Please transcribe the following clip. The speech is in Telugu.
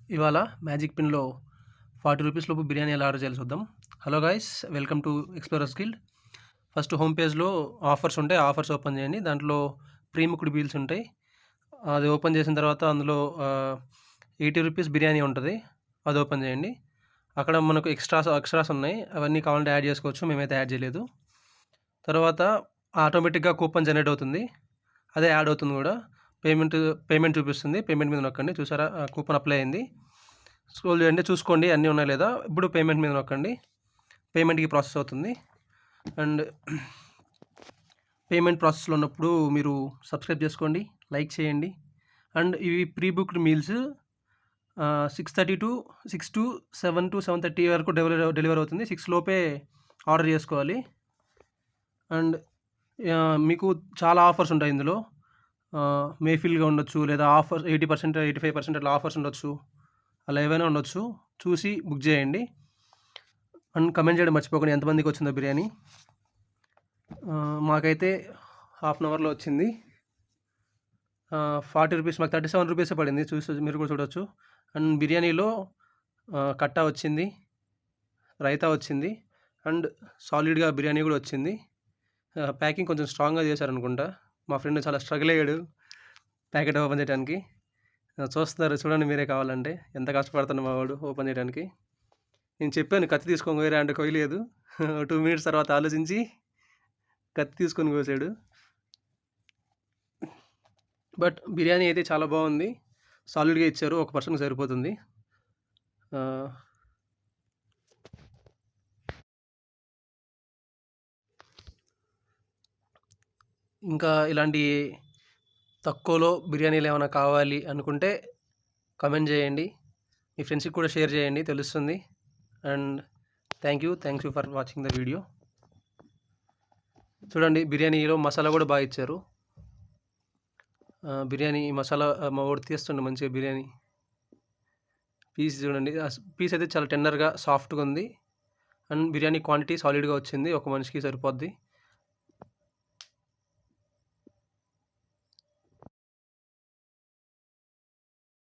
ఇవాళ మ్యాజిక్ పిన్‌లో 40 రూపీస్ లోపు బిర్యానీ ఎలా ఆర్డర్ చేయాలో చూద్దాం. Hello guys, welcome to explorers guild. First home పేజ్‌లో ఆఫర్స్ ఉంటాయి. ఆఫర్స్ ఓపెన్ చేయండి. దాంట్లో ప్రీ కుక్డ్ మీల్స్ ఉంటాయి. అది ఓపెన్ చేసిన తర్వాత అందులో 80 రూపీస్ బిర్యానీ ఉంటది. అది ఓపెన్ చేయండి. అక్కడ మనకు ఎక్స్ట్రాస్ ఉన్నాయి. అవన్నీ కావాలంటే యాడ్ చేసుకోవచ్చు. మేమైతే యాడ్ చేయలేదు. తర్వాత ఆటోమేటిక్‌గా కూపన్ జనరేట్ అవుతుంది. అదే యాడ్ అవుతుంది కూడా. పేమెంట్ చూపిస్తుంది. పేమెంట్ మీద నొక్కండి. చూసారా, కూపన్ అప్లై అయింది. స్క్రోల్ చేయండి, చూసుకోండి అన్నీ ఉన్నాయా లేదా. ఇప్పుడు పేమెంట్ మీద నొక్కండి. పేమెంట్‌కి ప్రాసెస్ అవుతుంది. అండ్ పేమెంట్ ప్రాసెస్‌లో ఉన్నప్పుడు మీరు సబ్స్క్రైబ్ చేసుకోండి, లైక్ చేయండి. అండ్ ఇవి ప్రీ బుక్డ్ మీల్స్ 6 to 7:30 వరకు డెలివరీ అవుతుంది. 6 లోపే ఆర్డర్ చేసుకోవాలి. అండ్ మీకు చాలా ఆఫర్స్ ఉంటాయి ఇందులో. మేఫిల్గా ఉండొచ్చు, లేదా ఆఫర్స్ 80%, 85% అట్లా ఆఫర్స్ ఉండొచ్చు. అలా ఏవైనా ఉండొచ్చు. చూసి బుక్ చేయండి. అండ్ కమెంట్ చేయడం మర్చిపోకండి ఎంతమందికి వచ్చిందో బిర్యానీ. మాకైతే హాఫ్ అన్ అవర్లో వచ్చింది. 40 రూపీస్, మాకు 37 రూపీసే పడింది. మీరు కూడా చూడొచ్చు. అండ్ బిర్యానీలో కట్టా వచ్చింది, రైతా వచ్చింది, అండ్ సాలిడ్గా బిర్యానీ కూడా వచ్చింది. ప్యాకింగ్ కొంచెం స్ట్రాంగ్గా చేశారనుకుంటా. మా ఫ్రెండ్ చాలా స్ట్రగుల్ అయ్యాడు ప్యాకెట్ ఓపెన్ చేయడానికి. చూస్తున్నారు, చూడండి మీరే కావాలంటే ఎంత కష్టపడుతున్నా మా వాడు ఓపెన్ చేయడానికి. నేను చెప్పాను కత్తి తీసుకొని కోయరా అంటే కొయ్యలేదు. 2 మినిట్స్ తర్వాత ఆలోచించి కత్తి తీసుకొని కోసాడు. బట్ బిర్యానీ అయితే చాలా బాగుంది. సాలిడ్గా ఇచ్చారు. ఒక పర్సన్కి సరిపోతుంది. ఇంకా ఇలాంటి తక్కువలో బిర్యానీలు ఏమైనా కావాలి అనుకుంటే కమెంట్ చేయండి. మీ ఫ్రెండ్స్కి కూడా షేర్ చేయండి, తెలుస్తుంది. And thank you for watching the video. చూడండి, బిర్యానీలో మసాలా కూడా బాగా ఇచ్చారు. బిర్యానీ మసాలా మా వాడు తీస్తుండే మంచిగా బిర్యానీ పీస్. చూడండి, పీస్ అయితే చాలా టెండర్గా సాఫ్ట్గా ఉంది. అండ్ బిర్యానీ క్వాంటిటీ సాలిడ్గా వచ్చింది. ఒక మనిషికి సరిపోద్ది.